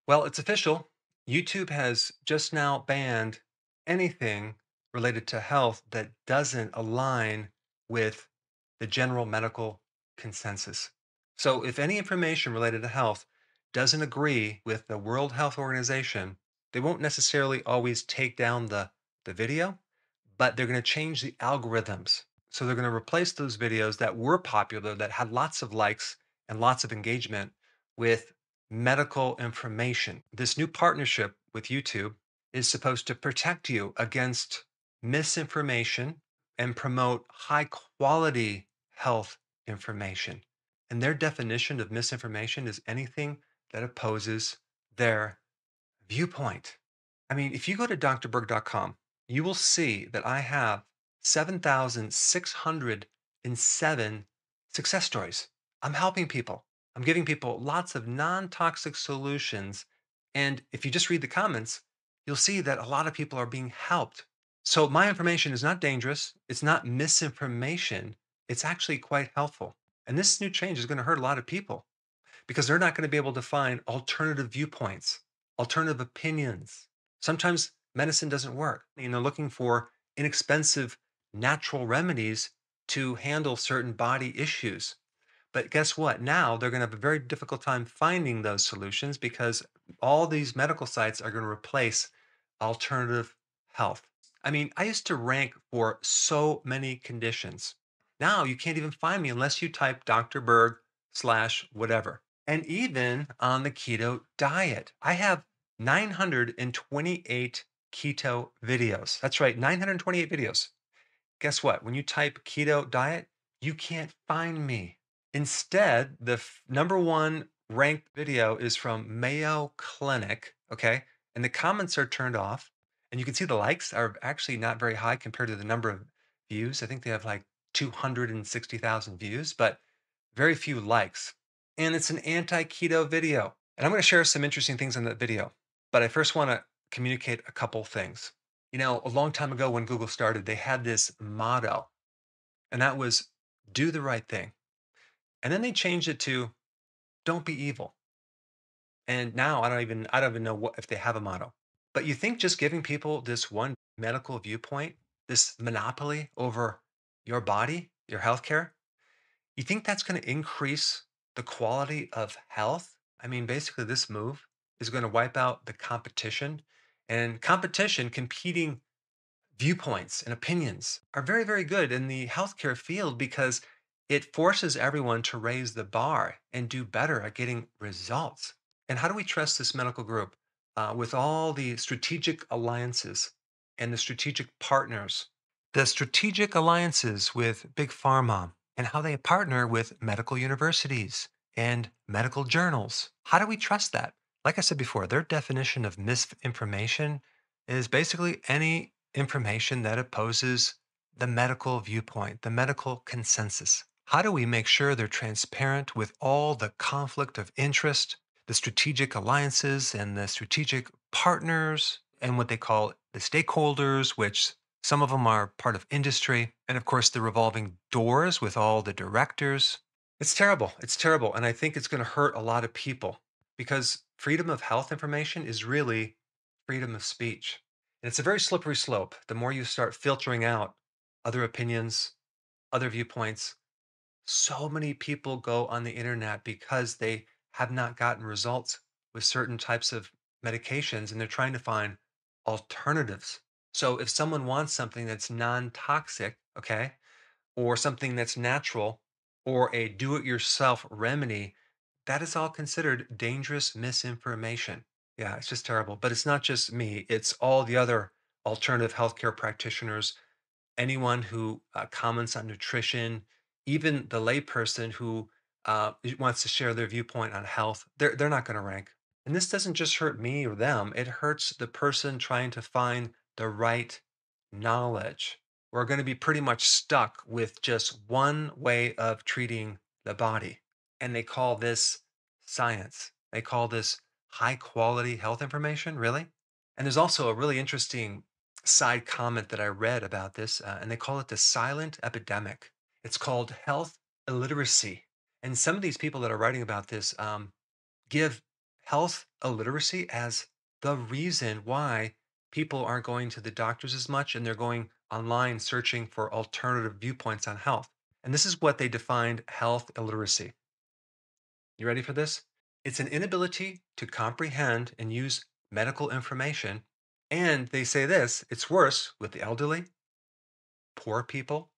Well, it's official. YouTube has just now banned anything related to health that doesn't align with the general medical consensus. So, if any information related to health doesn't agree with the World Health Organization, they won't necessarily always take down the video, but they're going to change the algorithms. So, they're going to replace those videos that were popular, that had lots of likes and lots of engagement, with medical information. This new partnership with YouTube is supposed to protect you against misinformation and promote high quality health information. And their definition of misinformation is anything that opposes their viewpoint. I mean, if you go to drberg.com, you will see that I have 7,607 success stories. I'm helping people. I'm giving people lots of non toxic solutions. And if you just read the comments, you'll see that a lot of people are being helped. So, my information is not dangerous. It's not misinformation. It's actually quite helpful. And this new change is going to hurt a lot of people because they're not going to be able to find alternative viewpoints, alternative opinions. Sometimes medicine doesn't work. They're looking for inexpensive natural remedies to handle certain body issues. But guess what? Now they're going to have a very difficult time finding those solutions because all these medical sites are going to replace alternative health. I mean, I used to rank for so many conditions. Now you can't even find me unless you type Dr. Berg slash whatever. And even on the keto diet, I have 928 keto videos. That's right, 928 videos. Guess what? When you type keto diet, you can't find me. Instead, the number one ranked video is from Mayo Clinic, okay? And the comments are turned off. And you can see the likes are actually not very high compared to the number of views. I think they have like 260,000 views, but very few likes. And it's an anti keto video. And I'm going to share some interesting things in that video. But I first want to communicate a couple things. A long time ago when Google started, they had this motto, and that was do the right thing. And then they changed it to don't be evil. And now I don't even know what if they have a motto. But you think just giving people this one medical viewpoint, this monopoly over your body, your healthcare, you think that's going to increase the quality of health? I mean, basically, this move is going to wipe out the competition. And competition, competing viewpoints and opinions are very, very good in the healthcare field because it forces everyone to raise the bar and do better at getting results. And how do we trust this medical group with all the strategic alliances and the strategic partners? The strategic alliances with Big Pharma and how they partner with medical universities and medical journals. How do we trust that? Like I said before, their definition of misinformation is basically any information that opposes the medical viewpoint, the medical consensus. How do we make sure they're transparent with all the conflict of interest, the strategic alliances, and the strategic partners, and what they call the stakeholders, which some of them are part of industry, and of course, the revolving doors with all the directors? It's terrible. It's terrible. And I think it's going to hurt a lot of people because freedom of health information is really freedom of speech. And it's a very slippery slope. The more you start filtering out other opinions, other viewpoints, so many people go on the internet because they have not gotten results with certain types of medications and they're trying to find alternatives. So if someone wants something that's non toxic, okay, or something that's natural, or a do it yourself remedy, that is all considered dangerous misinformation. Yeah, it's just terrible. But it's not just me, it's all the other alternative healthcare practitioners, anyone who comments on nutrition, even the layperson who wants to share their viewpoint on health, they're not going to rank. And this doesn't just hurt me or them, it hurts the person trying to find the right knowledge. We're going to be pretty much stuck with just one way of treating the body. And they call this science. They call this high quality health information, really? And there's also a really interesting side comment that I read about this, and they call it the silent epidemic. It's called health illiteracy. And some of these people that are writing about this give health illiteracy as the reason why people aren't going to the doctors as much and they're going online searching for alternative viewpoints on health. And this is what they defined health illiteracy. You ready for this? It's an inability to comprehend and use medical information. And they say this, it's worse with the elderly, poor people,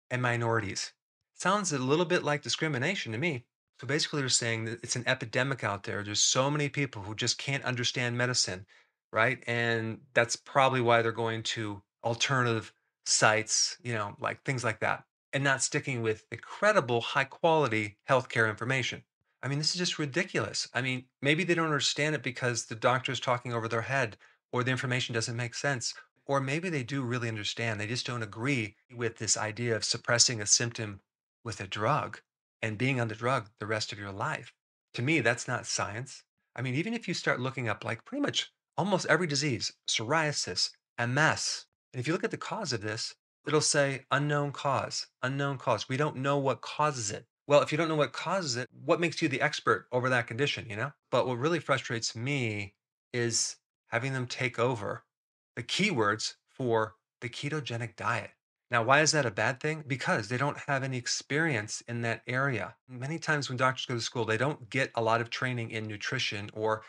and minorities. Sounds a little bit like discrimination to me. So basically, they're saying that it's an epidemic out there. There's so many people who just can't understand medicine, right? And that's probably why they're going to alternative sites, like things like that, and not sticking with incredible high quality healthcare information. I mean, this is just ridiculous. I mean, maybe they don't understand it because the doctor's talking over their head or the information doesn't make sense. Or maybe they do really understand. They just don't agree with this idea of suppressing a symptom with a drug and being on the drug the rest of your life. To me, that's not science. I mean, even if you start looking up like pretty much almost every disease, psoriasis, MS, and if you look at the cause of this, it'll say unknown cause, unknown cause. We don't know what causes it. Well, if you don't know what causes it, what makes you the expert over that condition? But what really frustrates me is having them take over the keywords for the ketogenic diet. Now, why is that a bad thing? Because they don't have any experience in that area. Many times when doctors go to school, they don't get a lot of training in nutrition or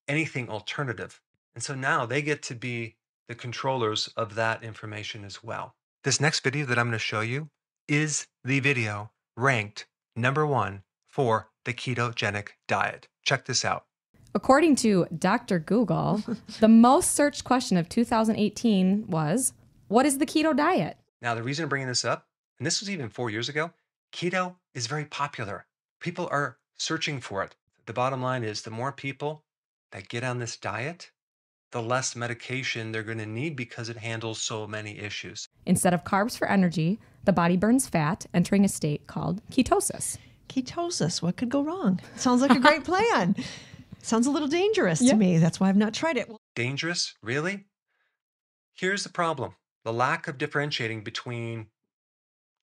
anything alternative. And so now they get to be the controllers of that information as well. This next video that I'm going to show you is the video ranked #1 for the ketogenic diet. Check this out. According to Dr. Google, the most searched question of 2018 was, what is the keto diet? Now, the reason I'm bringing this up, and this was even 4 years ago, keto is very popular. People are searching for it. The bottom line is the more people that get on this diet, the less medication they're going to need because it handles so many issues. Instead of carbs for energy, the body burns fat, entering a state called ketosis. Ketosis, what could go wrong? Sounds like a great plan. Sounds a little dangerous to me. That's why I've not tried it. Dangerous? Really? Here's the problem. The lack of differentiating between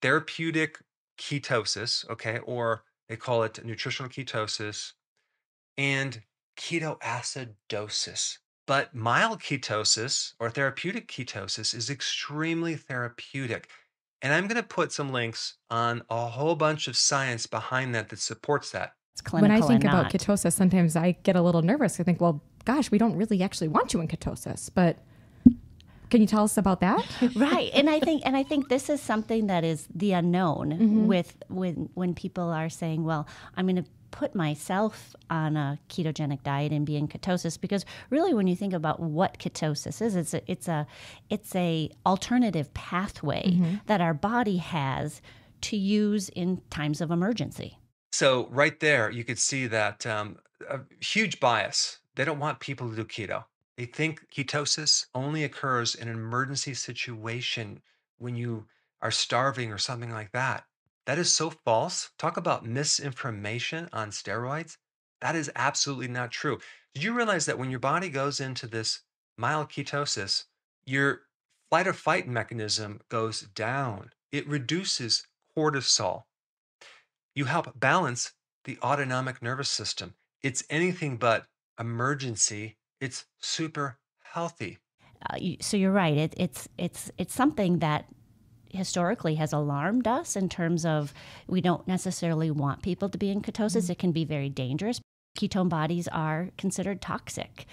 therapeutic ketosis, okay, or they call it nutritional ketosis, and ketoacidosis. But mild ketosis or therapeutic ketosis is extremely therapeutic. And I'm going to put some links on a whole bunch of science behind that supports that. When I think about ketosis, sometimes I get a little nervous. I think, well, gosh, we don't really actually want you in ketosis. But can you tell us about that? Right. And I think this is something that is the unknown with when people are saying, well, I'm going to put myself on a ketogenic diet and be in ketosis, because really when you think about what ketosis is, it's a alternative pathway that our body has to use in times of emergency. So right there, you could see that a huge bias. They don't want people to do keto. They think ketosis only occurs in an emergency situation when you are starving or something like that. That is so false. Talk about misinformation on steroids. That is absolutely not true. Did you realize that when your body goes into this mild ketosis, your flight or fight mechanism goes down? It reduces cortisol. You help balance the autonomic nervous system. It's anything but emergency. It's super healthy. So you're right. It's something that historically has alarmed us in terms of we don't necessarily want people to be in ketosis. It can be very dangerous. Ketone bodies are considered toxic.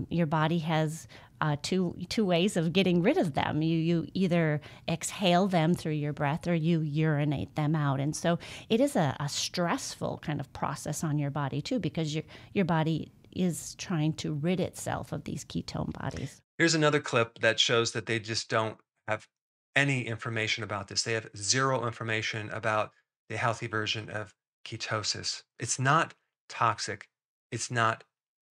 Your body has two ways of getting rid of them. You either exhale them through your breath or you urinate them out. And so it is a stressful kind of process on your body too, because your body is trying to rid itself of these ketone bodies. Here's another clip that shows that they just don't have any information about this. They have zero information about the healthy version of ketosis. It's not toxic. It's not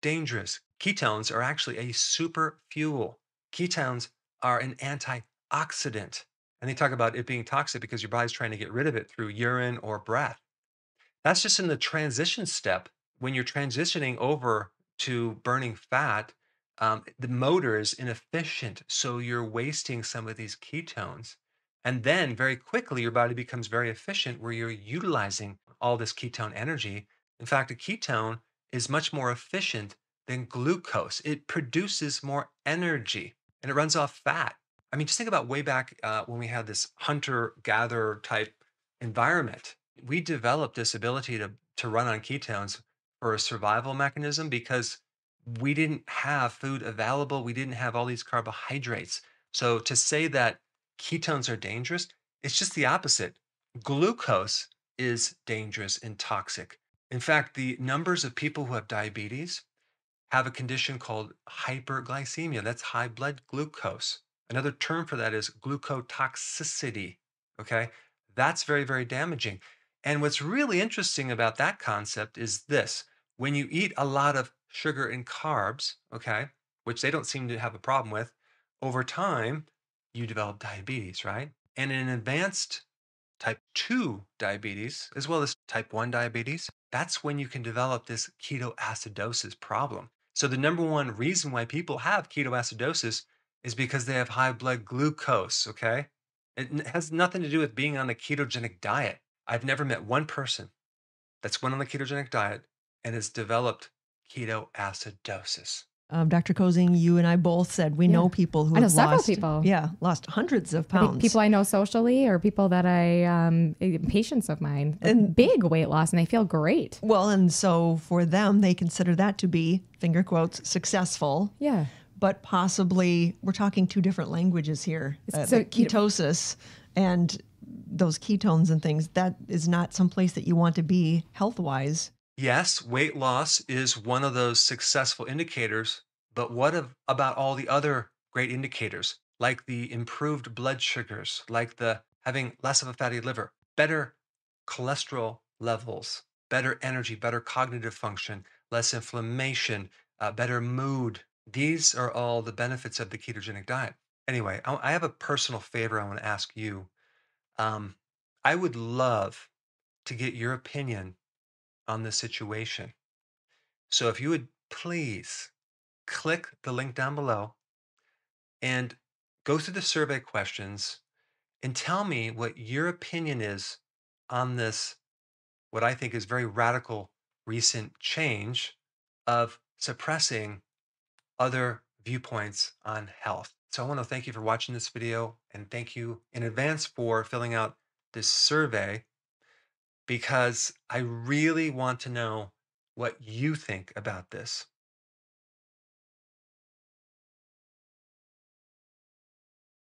dangerous. Ketones are actually a super fuel. Ketones are an antioxidant. And they talk about it being toxic because your body's trying to get rid of it through urine or breath. That's just in the transition step. When you're transitioning over to burning fat, the motor is inefficient. So you're wasting some of these ketones. And then very quickly, your body becomes very efficient where you're utilizing all this ketone energy. In fact, a ketone is much more efficient than glucose. It produces more energy and it runs off fat. I mean, just think about way back when we had this hunter-gatherer type environment. We developed this ability to run on ketones for a survival mechanism because we didn't have food available. We didn't have all these carbohydrates. So to say that ketones are dangerous, it's just the opposite. Glucose is dangerous and toxic. In fact, the numbers of people who have diabetes have a condition called hyperglycemia. That's high blood glucose. Another term for that is glucotoxicity. Okay, that's very, very damaging. And what's really interesting about that concept is this: when you eat a lot of sugar and carbs, okay, which they don't seem to have a problem with, over time, you develop diabetes, right? And in advanced type 2 diabetes, as well as type 1 diabetes, that's when you can develop this ketoacidosis problem. So the number one reason why people have ketoacidosis is because they have high blood glucose, okay? It has nothing to do with being on a ketogenic diet. I've never met one person that's went on the ketogenic diet and has developed ketoacidosis. Dr. Kozing, you and I both said we know people who I know have several lost, people. Lost hundreds of I think pounds. people I know socially or people that patients of mine, and big weight loss, and they feel great. Well, and so for them, they consider that to be, finger quotes, successful. Yeah. But possibly, we're talking two different languages here. So ketosis and those ketones and things, that is not someplace that you want to be health-wise. Yes, weight loss is one of those successful indicators, but what about all the other great indicators, like the improved blood sugars, like the having less of a fatty liver, better cholesterol levels, better energy, better cognitive function, less inflammation, better mood? These are all the benefits of the ketogenic diet. Anyway, I have a personal favor I want to ask you. I would love to get your opinion on this situation. So if you would please click the link down below and go through the survey questions and tell me what your opinion is on this, what I think is very radical recent change of suppressing other viewpoints on health. So I want to thank you for watching this video and thank you in advance for filling out this survey, because I really want to know what you think about this.